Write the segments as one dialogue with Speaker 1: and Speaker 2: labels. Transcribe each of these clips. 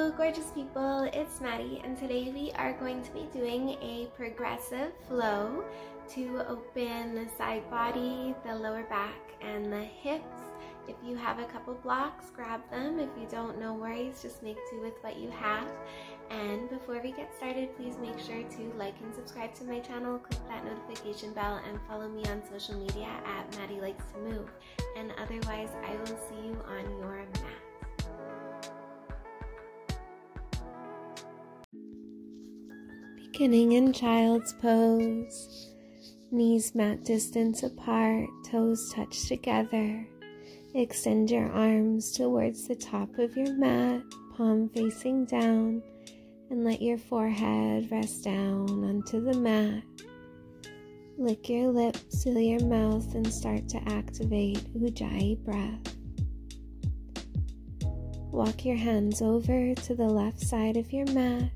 Speaker 1: Hello gorgeous people, it's Maddie, and today we are going to be doing a progressive flow to open the side body, the lower back, and the hips. If you have a couple blocks, grab them. If you don't, no worries, just make do with what you have. And before we get started, please make sure to like and subscribe to my channel, click that notification bell, and follow me on social media at MadiLikesToMove. And otherwise, I will see you on your mat. Beginning in child's pose, knees mat distance apart, toes touch together. Extend your arms towards the top of your mat, palm facing down, and let your forehead rest down onto the mat. Lick your lips, seal your mouth, and start to activate Ujjayi breath. Walk your hands over to the left side of your mat.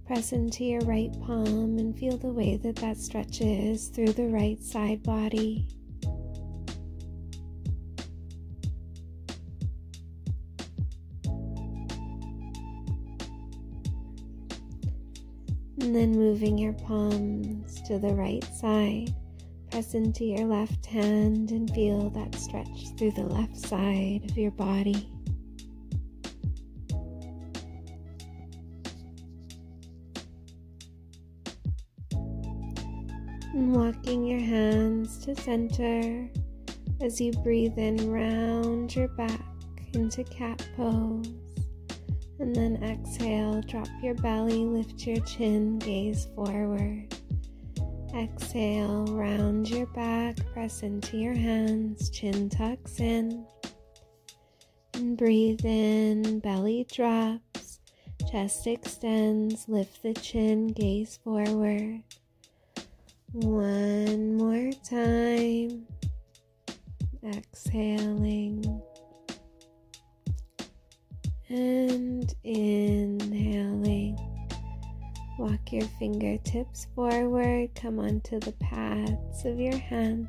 Speaker 1: Press into your right palm and feel the way that stretches through the right side body. And then moving your palms to the right side, press into your left hand and feel that stretch through the left side of your body. And walking your hands to center as you breathe in, round your back into cat pose. And then exhale, drop your belly, lift your chin, gaze forward. Exhale, round your back, press into your hands, chin tucks in. And breathe in, belly drops, chest extends, lift the chin, gaze forward. One more time. Exhaling. And inhaling. Walk your fingertips forward, come onto the pads of your hands,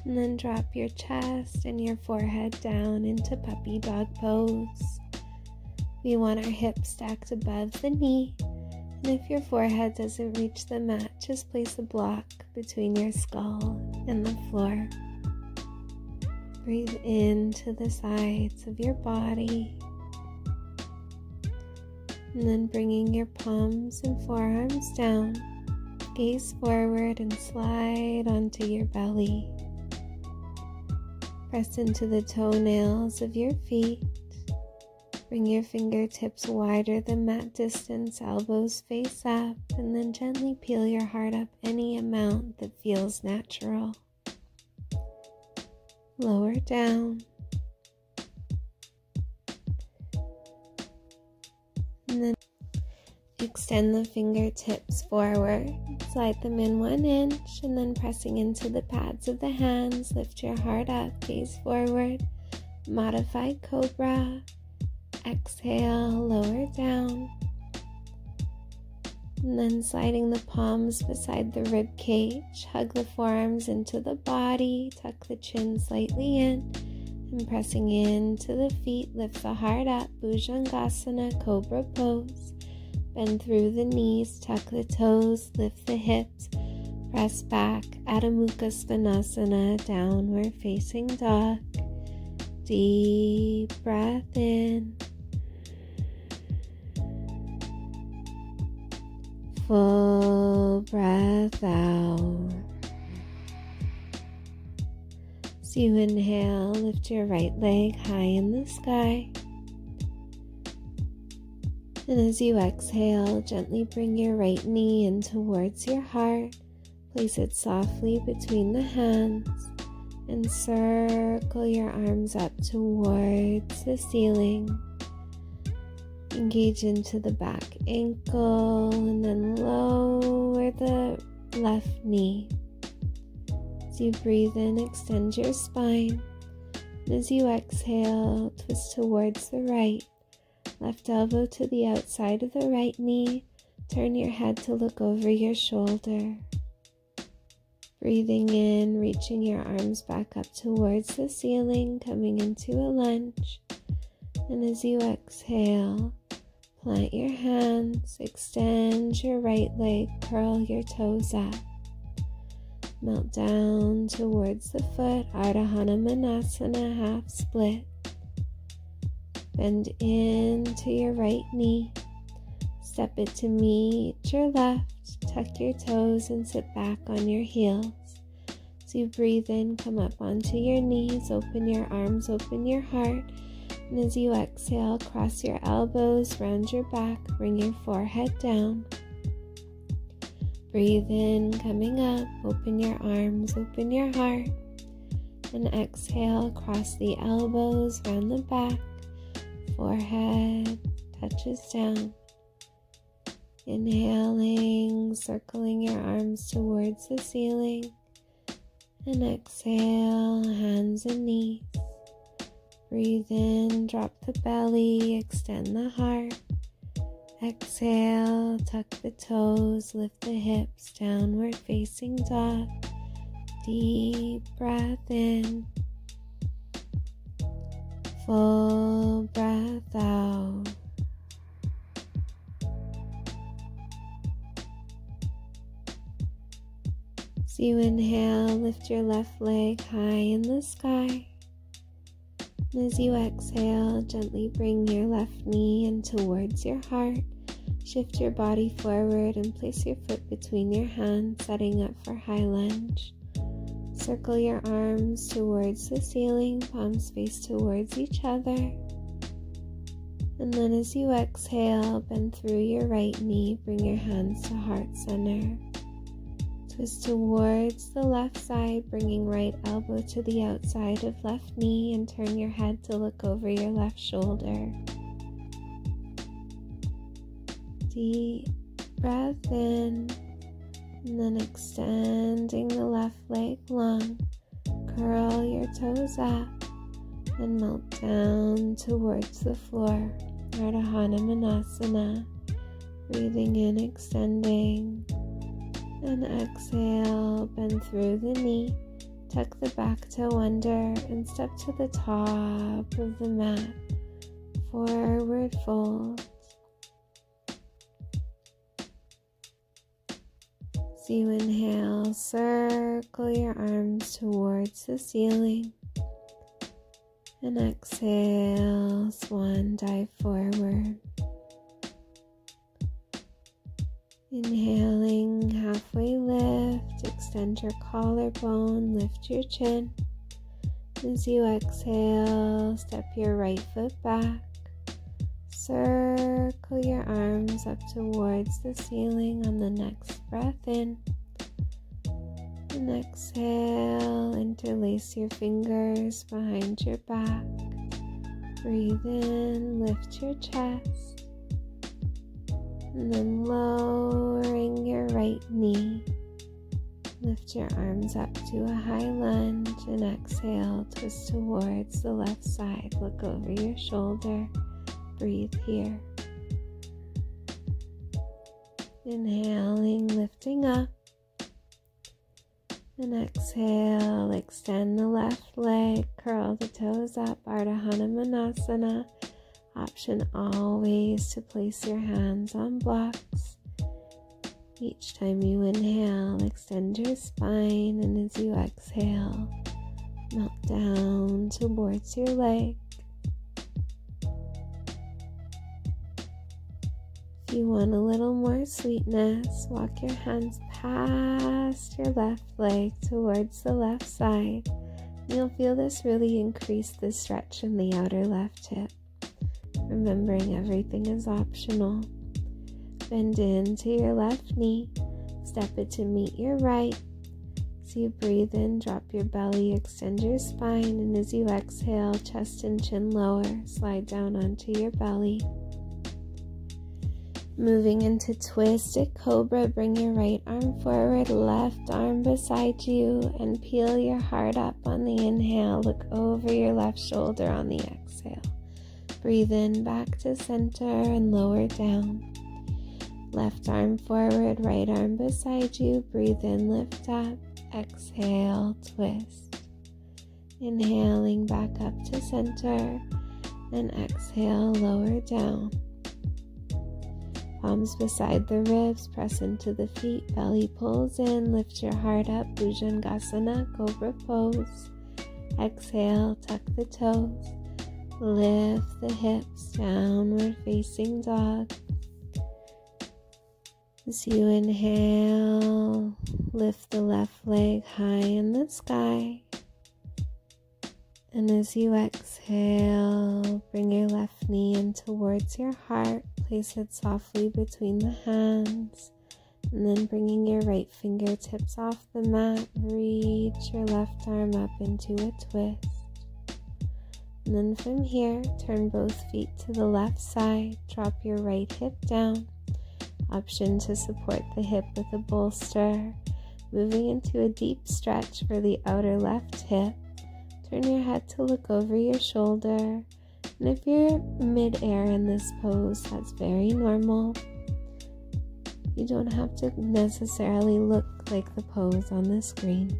Speaker 1: and then drop your chest and your forehead down into puppy dog pose. We want our hips stacked above the knee, and if your forehead doesn't reach the mat, just place a block between your skull and the floor. Breathe into the sides of your body. And then bringing your palms and forearms down, gaze forward and slide onto your belly. Press into the toenails of your feet. Bring your fingertips wider than mat distance, elbows face up, and then gently peel your heart up any amount that feels natural. Lower down. And then extend the fingertips forward, slide them in 1 inch, and then pressing into the pads of the hands, lift your heart up, gaze forward, modified Cobra. Exhale, lower down. And then sliding the palms beside the rib cage, hug the forearms into the body, tuck the chin slightly in. And pressing into the feet, lift the heart up, Bhujangasana, Cobra pose. Bend through the knees, tuck the toes, lift the hips, press back, Adho Mukha Svanasana, downward facing dog. Deep breath in. Full breath out. As you inhale, lift your right leg high in the sky. And as you exhale, gently bring your right knee in towards your heart. Place it softly between the hands and circle your arms up towards the ceiling. Engage into the back ankle and then lower the left knee. As you breathe in, extend your spine. And as you exhale, twist towards the right. Left elbow to the outside of the right knee. Turn your head to look over your shoulder. Breathing in, reaching your arms back up towards the ceiling, coming into a lunge. And as you exhale, Plant your hands, extend your right leg, curl your toes up. Melt down towards the foot, Ardha Hanumanasana, half split. Bend into your right knee. Step it to meet your left. Tuck your toes and sit back on your heels. As you breathe in, come up onto your knees, open your arms, open your heart. And as you exhale, cross your elbows, round your back, bring your forehead down. Breathe in, coming up, open your arms, open your heart. And exhale, cross the elbows, round the back, forehead touches down. Inhaling, circling your arms towards the ceiling. And exhale, hands and knees. Breathe in, drop the belly, extend the heart. Exhale, tuck the toes, lift the hips, downward facing dog. Deep breath in. Full breath out. As you inhale, lift your left leg high in the sky. And as you exhale, gently bring your left knee in towards your heart. Shift your body forward and place your foot between your hands, setting up for high lunge. Circle your arms towards the ceiling, palms face towards each other. And then as you exhale, bend through your right knee, bring your hands to heart center. Twist towards the left side, bringing right elbow to the outside of left knee, and turn your head to look over your left shoulder. Deep breath in, and then extending the left leg long. Curl your toes up and melt down towards the floor. Ardha Hanumanasana. Breathing in, extending. And exhale, bend through the knee, tuck the back toe under, and step to the top of the mat. Forward fold. As you inhale, circle your arms towards the ceiling. And exhale, swan dive forward. Inhaling, halfway lift, extend your collarbone, lift your chin. As you exhale, step your right foot back. Circle your arms up towards the ceiling on the next breath in. And exhale, interlace your fingers behind your back. Breathe in, lift your chest. And then lowering your right knee, lift your arms up to a high lunge and exhale, twist towards the left side, look over your shoulder, breathe here. Inhaling, lifting up, and exhale, extend the left leg, curl the toes up, Ardha Hanumanasana. Option always to place your hands on blocks. Each time you inhale, extend your spine, and as you exhale, melt down towards your leg. If you want a little more sweetness, walk your hands past your left leg towards the left side. You'll feel this really increase the stretch in the outer left hip. Remembering everything is optional. Bend into your left knee, step it to meet your right. As you breathe in, drop your belly, extend your spine, and as you exhale, chest and chin lower, slide down onto your belly. Moving into twisted cobra, bring your right arm forward, left arm beside you, and peel your heart up on the inhale. Look over your left shoulder on the exhale. Breathe in, back to center, and lower down. Left arm forward, right arm beside you. Breathe in, lift up. Exhale, twist. Inhaling, back up to center. And exhale, lower down. Palms beside the ribs, press into the feet, belly pulls in, lift your heart up, Bhujangasana, Cobra pose. Exhale, tuck the toes, lift the hips, downward facing dog. As you inhale, lift the left leg high in the sky. And as you exhale, bring your left knee in towards your heart. Place it softly between the hands. And then bringing your right fingertips off the mat, reach your left arm up into a twist. And then from here, turn both feet to the left side. Drop your right hip down. Option to support the hip with a bolster. Moving into a deep stretch for the outer left hip. Turn your head to look over your shoulder. And if you're mid-air in this pose, that's very normal. You don't have to necessarily look like the pose on the screen.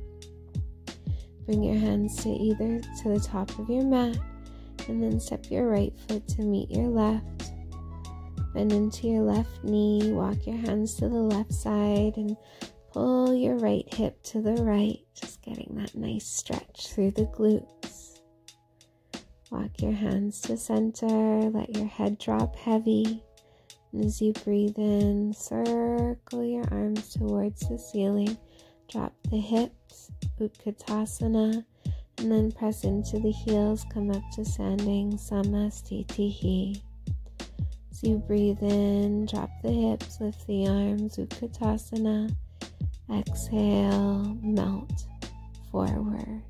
Speaker 1: Bring your hands to the top of your mat, and then step your right foot to meet your left. Bend into your left knee, walk your hands to the left side, and pull your right hip to the right, just getting that nice stretch through the glutes. Walk your hands to center, let your head drop heavy. And as you breathe in, circle your arms towards the ceiling. Drop the hips, Utkatasana, and then press into the heels, come up to standing Samastitihi. As you breathe in, drop the hips, lift the arms, Utkatasana. Exhale, melt forward.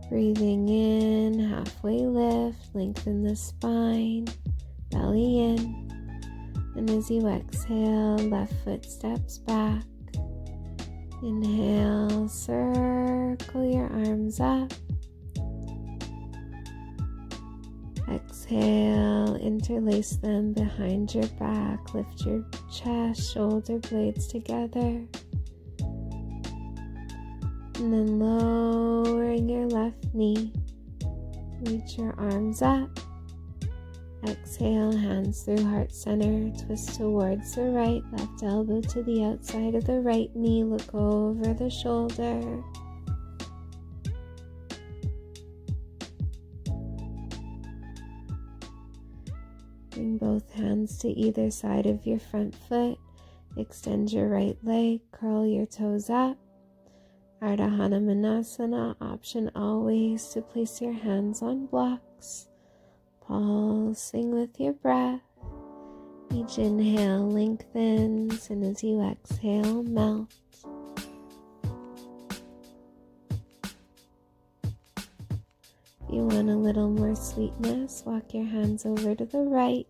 Speaker 1: Breathing in, halfway lift, lengthen the spine, belly in. And as you exhale, left foot steps back. Inhale, circle your arms up. Exhale, interlace them behind your back. Lift your chest, shoulder blades together. And then lowering your left knee. Reach your arms up. Exhale, hands through heart center. Twist towards the right. Left elbow to the outside of the right knee. Look over the shoulder. Bring both hands to either side of your front foot. Extend your right leg. Curl your toes up. Ardha Hanumanasana, option always to place your hands on blocks. Pulsing with your breath. Each inhale lengthens, and as you exhale, melt. If you want a little more sweetness, walk your hands over to the right,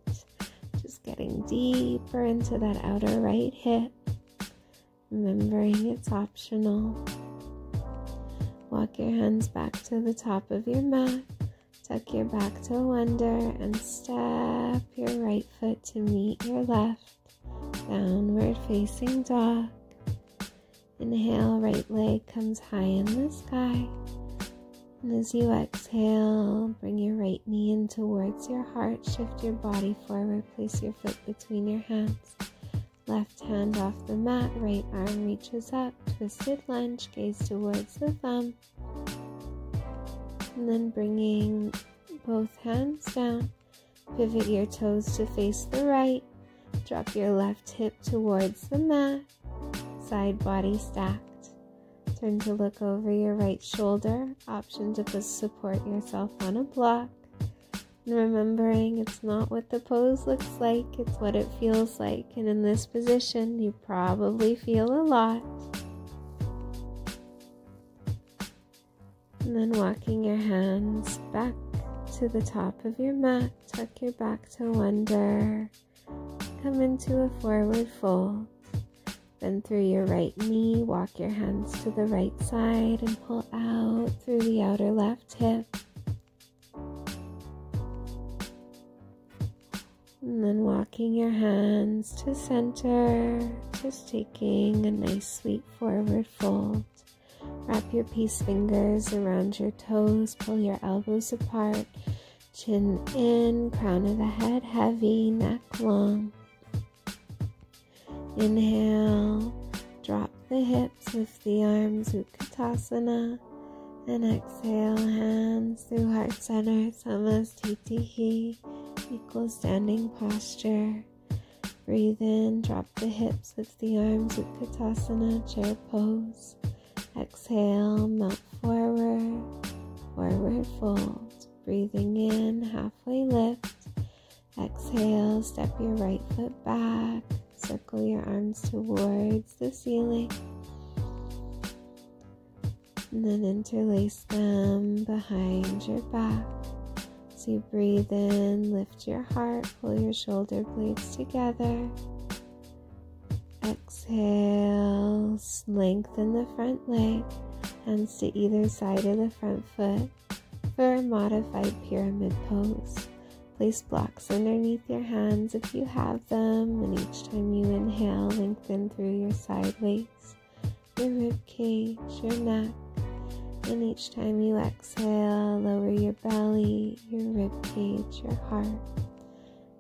Speaker 1: just getting deeper into that outer right hip, remembering it's optional. Walk your hands back to the top of your mat, tuck your back toe under, and step your right foot to meet your left, downward facing dog. Inhale, right leg comes high in the sky. And as you exhale, bring your right knee in towards your heart, shift your body forward, place your foot between your hands. Left hand off the mat, right arm reaches up, twisted lunge, gaze towards the thumb. And then bringing both hands down, pivot your toes to face the right, drop your left hip towards the mat, side body stacked. Turn to look over your right shoulder, option to support yourself on a block. And remembering it's not what the pose looks like, it's what it feels like. And in this position, you probably feel a lot. And then walking your hands back to the top of your mat, tuck your back toe under, come into a forward fold. Bend through your right knee, walk your hands to the right side and pull out through the outer left hip. And then walking your hands to center, just taking a nice sweet forward fold. Wrap your peace fingers around your toes, pull your elbows apart. Chin in, crown of the head heavy, neck long. Inhale, drop the hips, lift the arms, Utkatasana. And exhale, hands through heart center, Samastitihi, equal standing posture. Breathe in, drop the hips, lift the arms, Utkatasana, chair pose. Exhale, melt forward, forward fold. Breathing in, halfway lift. Exhale, step your right foot back, circle your arms towards the ceiling. And then interlace them behind your back. So you breathe in, lift your heart, pull your shoulder blades together. Exhale, lengthen the front leg, hands to either side of the front foot for a modified pyramid pose. Place blocks underneath your hands if you have them, and each time you inhale, lengthen through your side waist, your rib cage, your neck. And each time you exhale, lower your belly, your rib cage, your heart.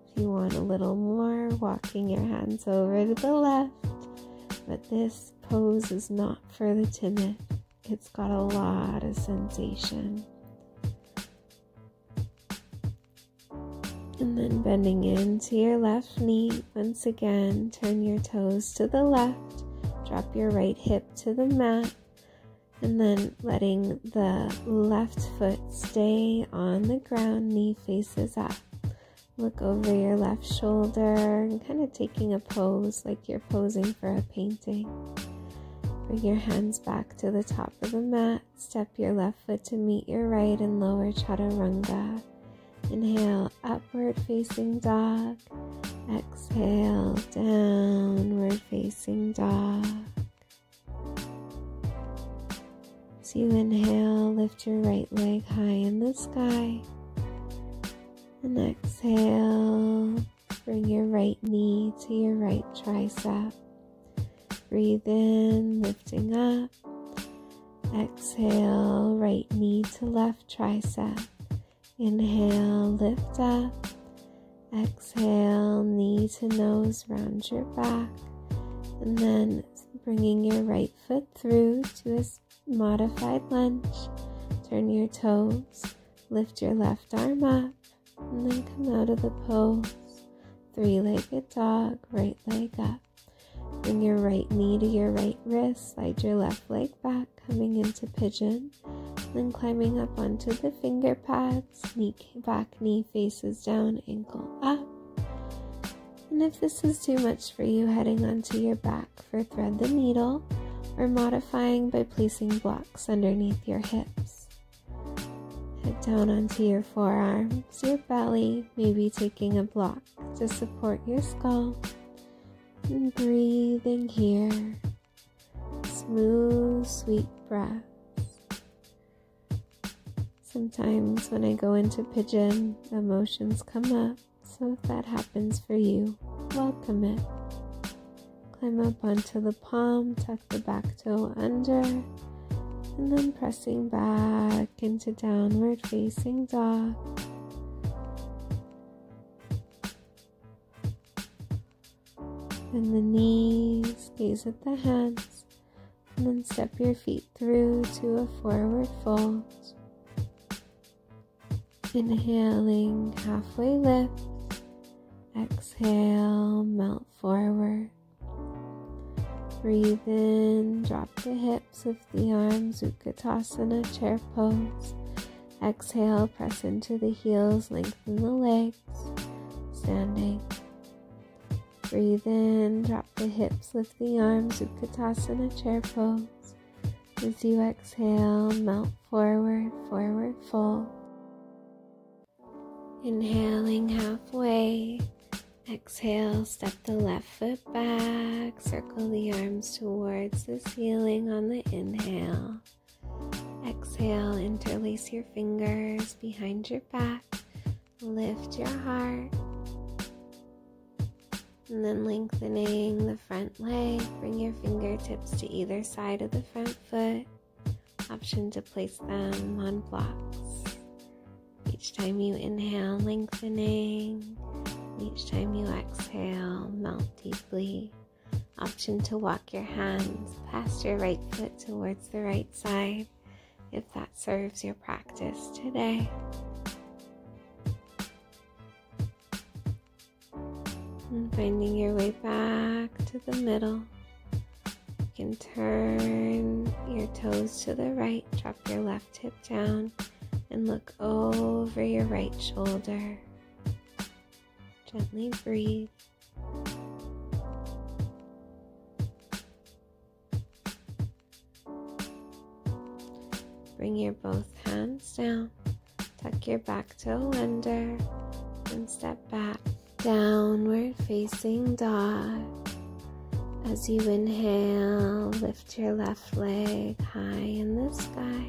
Speaker 1: If you want a little more, walking your hands over to the left. But this pose is not for the timid. It's got a lot of sensation. And then bending into your left knee. Once again, turn your toes to the left. Drop your right hip to the mat. And then letting the left foot stay on the ground, knee faces up. Look over your left shoulder and kind of taking a pose like you're posing for a painting. Bring your hands back to the top of the mat. Step your left foot to meet your right and lower chaturanga. Inhale, upward facing dog. Exhale, downward facing dog. So you inhale, lift your right leg high in the sky. And exhale, bring your right knee to your right tricep. Breathe in, lifting up. Exhale, right knee to left tricep. Inhale, lift up. Exhale, knee to nose, round your back. And then bringing your right foot through to a modified lunge. Turn your toes, lift your left arm up, and then come out of the pose. Three-legged dog, right leg up. Bring your right knee to your right wrist, slide your left leg back, coming into pigeon, then climbing up onto the finger pads, back knee faces down, ankle up. And if this is too much for you, heading onto your back for thread the needle, or modifying by placing blocks underneath your hips. Head down onto your forearms, your belly, maybe taking a block to support your skull. And breathing here. Smooth, sweet breaths. Sometimes when I go into pigeon, emotions come up. So if that happens for you, welcome it. Climb up onto the palm, tuck the back toe under, and then pressing back into downward facing dog. Bend the knees, gaze at the hands, and then step your feet through to a forward fold. Inhaling, halfway lift. Exhale, melt forward. Breathe in, drop the hips, lift the arms, Utkatasana, chair pose. Exhale, press into the heels, lengthen the legs, standing. Breathe in, drop the hips, lift the arms, Utkatasana, chair pose. As you exhale, melt forward, forward fold. Inhaling halfway. Exhale, step the left foot back, circle the arms towards the ceiling on the inhale. Exhale, interlace your fingers behind your back, lift your heart, and then lengthening the front leg, bring your fingertips to either side of the front foot. Option to place them on blocks. Each time you inhale, lengthening. Each time you exhale, melt deeply. Option to walk your hands past your right foot towards the right side if that serves your practice today. And finding your way back to the middle. You can turn your toes to the right, drop your left hip down, and look over your right shoulder. Gently breathe. Bring your both hands down, tuck your back toe under, and step back, downward facing dog. As you inhale, lift your left leg high in the sky.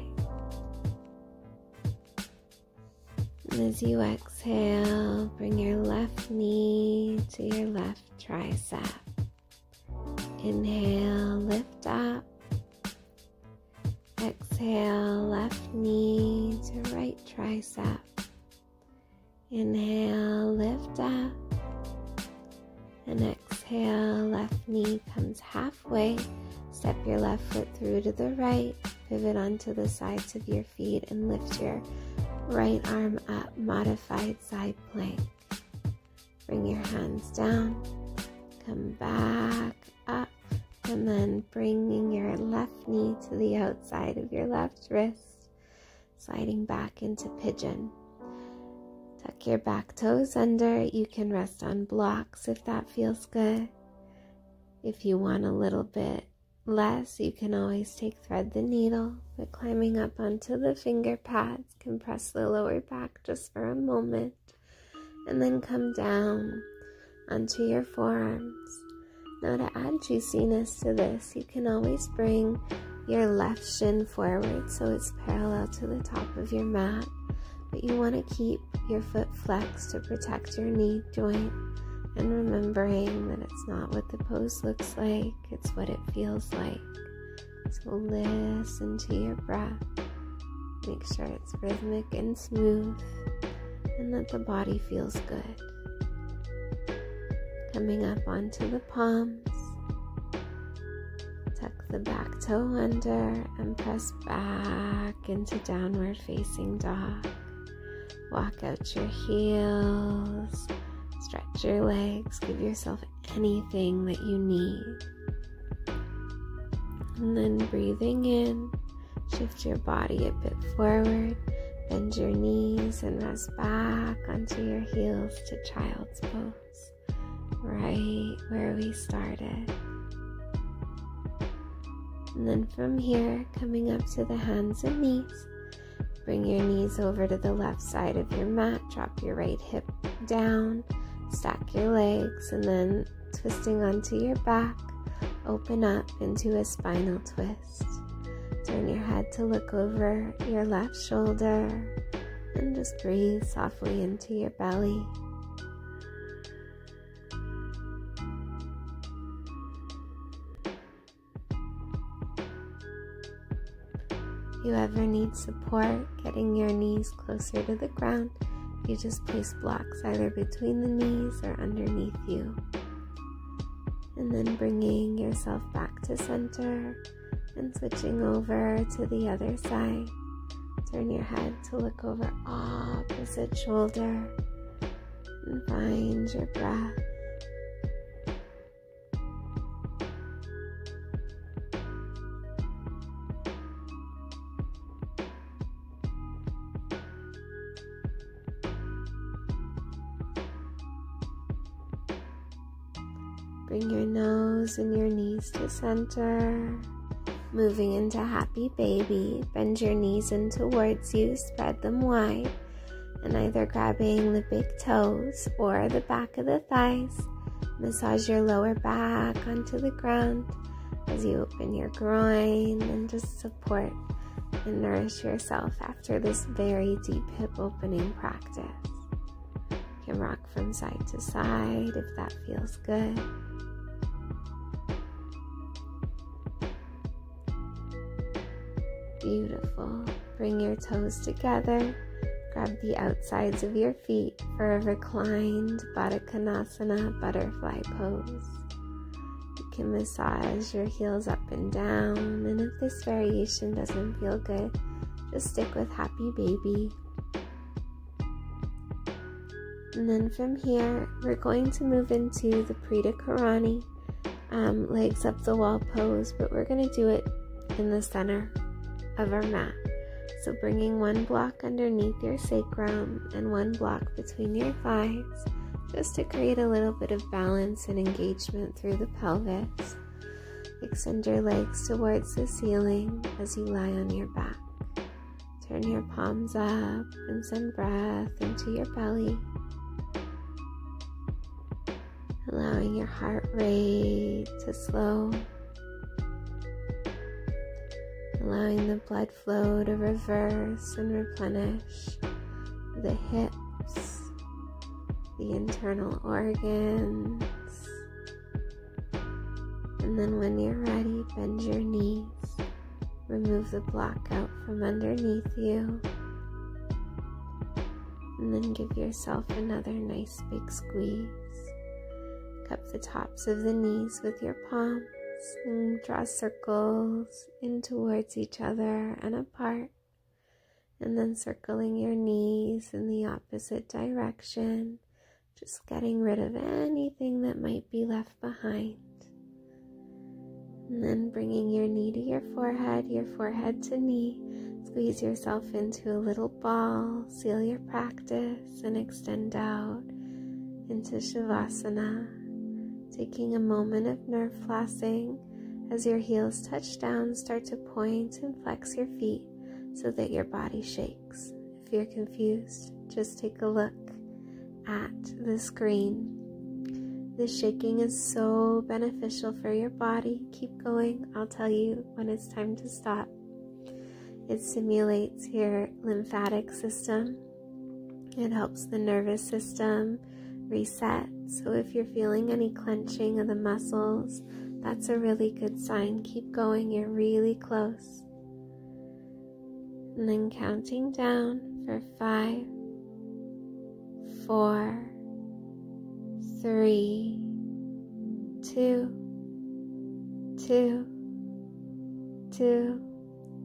Speaker 1: And as you exhale, bring your left knee to your left tricep. Inhale, lift up. Exhale, left knee to right tricep. Inhale, lift up. And exhale, left knee comes halfway. Step your left foot through to the right. Pivot onto the sides of your feet and lift your right arm up, modified side plank. Bring your hands down. Come back up. And then bringing your left knee to the outside of your left wrist, sliding back into Pigeon. Tuck your back toes under. You can rest on blocks if that feels good. If you want a little bit less, you can always take thread the needle, but climbing up onto the finger pads, compress the lower back just for a moment, and then come down onto your forearms. Now to add juiciness to this, you can always bring your left shin forward so it's parallel to the top of your mat, but you want to keep your foot flexed to protect your knee joint, and remembering that it's not what the pose looks like, it's what it feels like. So listen to your breath. Make sure it's rhythmic and smooth, and that the body feels good. Coming up onto the palms, tuck the back toe under and press back into downward facing dog. Walk out your heels, stretch your legs, give yourself anything that you need. And then breathing in, shift your body a bit forward, bend your knees and rest back onto your heels to child's pose. Right where we started. And then from here, coming up to the hands and knees, bring your knees over to the left side of your mat, drop your right hip down, stack your legs, and then twisting onto your back, open up into a spinal twist. Turn your head to look over your left shoulder, and just breathe softly into your belly. If you ever need support getting your knees closer to the ground, you just place blocks either between the knees or underneath you. And then bringing yourself back to center and switching over to the other side. Turn your head to look over opposite shoulder and find your breath. Bring your nose and your knees to center. Moving into happy baby, bend your knees in towards you, spread them wide, and either grabbing the big toes or the back of the thighs, massage your lower back onto the ground as you open your groin and just support and nourish yourself after this very deep hip opening practice. You can rock from side to side if that feels good. Beautiful. Bring your toes together, grab the outsides of your feet for a reclined Baddha Konasana butterfly pose. You can massage your heels up and down, and if this variation doesn't feel good, just stick with happy baby. And then from here, we're going to move into the Prita Karani, legs up the wall pose, but we're going to do it in the center of our mat. So bringing one block underneath your sacrum and one block between your thighs, just to create a little bit of balance and engagement through the pelvis. Extend your legs towards the ceiling as you lie on your back. Turn your palms up and send breath into your belly. Allowing your heart rate to slow. Allowing the blood flow to reverse and replenish the hips, the internal organs. And then when you're ready, bend your knees. Remove the block out from underneath you. And then give yourself another nice big squeeze. Cup the tops of the knees with your palms and draw circles in towards each other and apart. And then circling your knees in the opposite direction, just getting rid of anything that might be left behind. And then bringing your knee to your forehead to knee. Squeeze yourself into a little ball, seal your practice, and extend out into Shavasana. Taking a moment of nerve flossing as your heels touch down, start to point and flex your feet so that your body shakes. If you're confused, just take a look at the screen. This shaking is so beneficial for your body. Keep going. I'll tell you when it's time to stop. It stimulates your lymphatic system. It helps the nervous system reset. So if you're feeling any clenching of the muscles, that's a really good sign. Keep going. You're really close. And then counting down for 5, 4, 3, 2,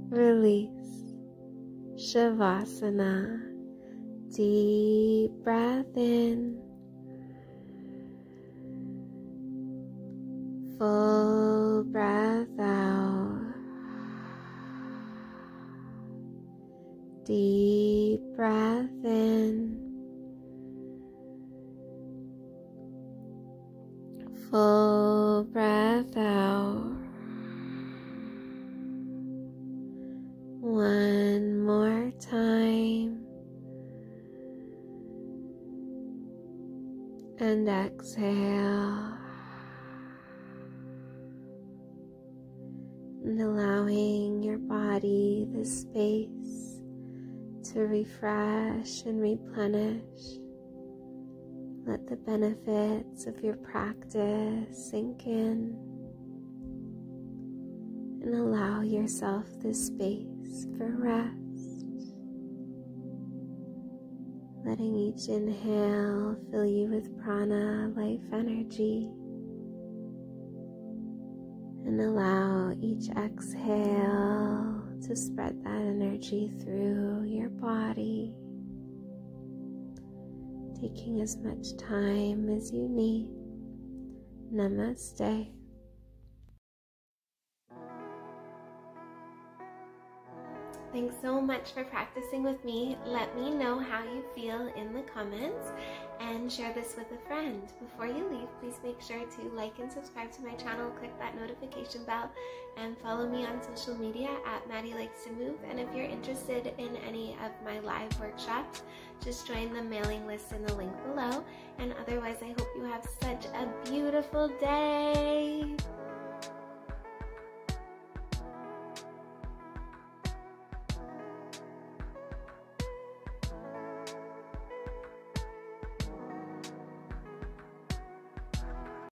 Speaker 1: release. Shavasana. Deep breath in. Full breath out. Deep breath in. Full breath out. One more time. And exhale. And allowing your body the space to refresh and replenish. Let the benefits of your practice sink in. And allow yourself the space for rest. Letting each inhale fill you with prana, life energy. And allow each exhale to spread that energy through your body. Taking as much time as you need. Namaste. Thanks so much for practicing with me. Let me know how you feel in the comments and share this with a friend. Before you leave, please make sure to like and subscribe to my channel, click that notification bell, and follow me on social media at MadiLikesToMove. And if you're interested in any of my live workshops, just join the mailing list in the link below. And otherwise, I hope you have such a beautiful day.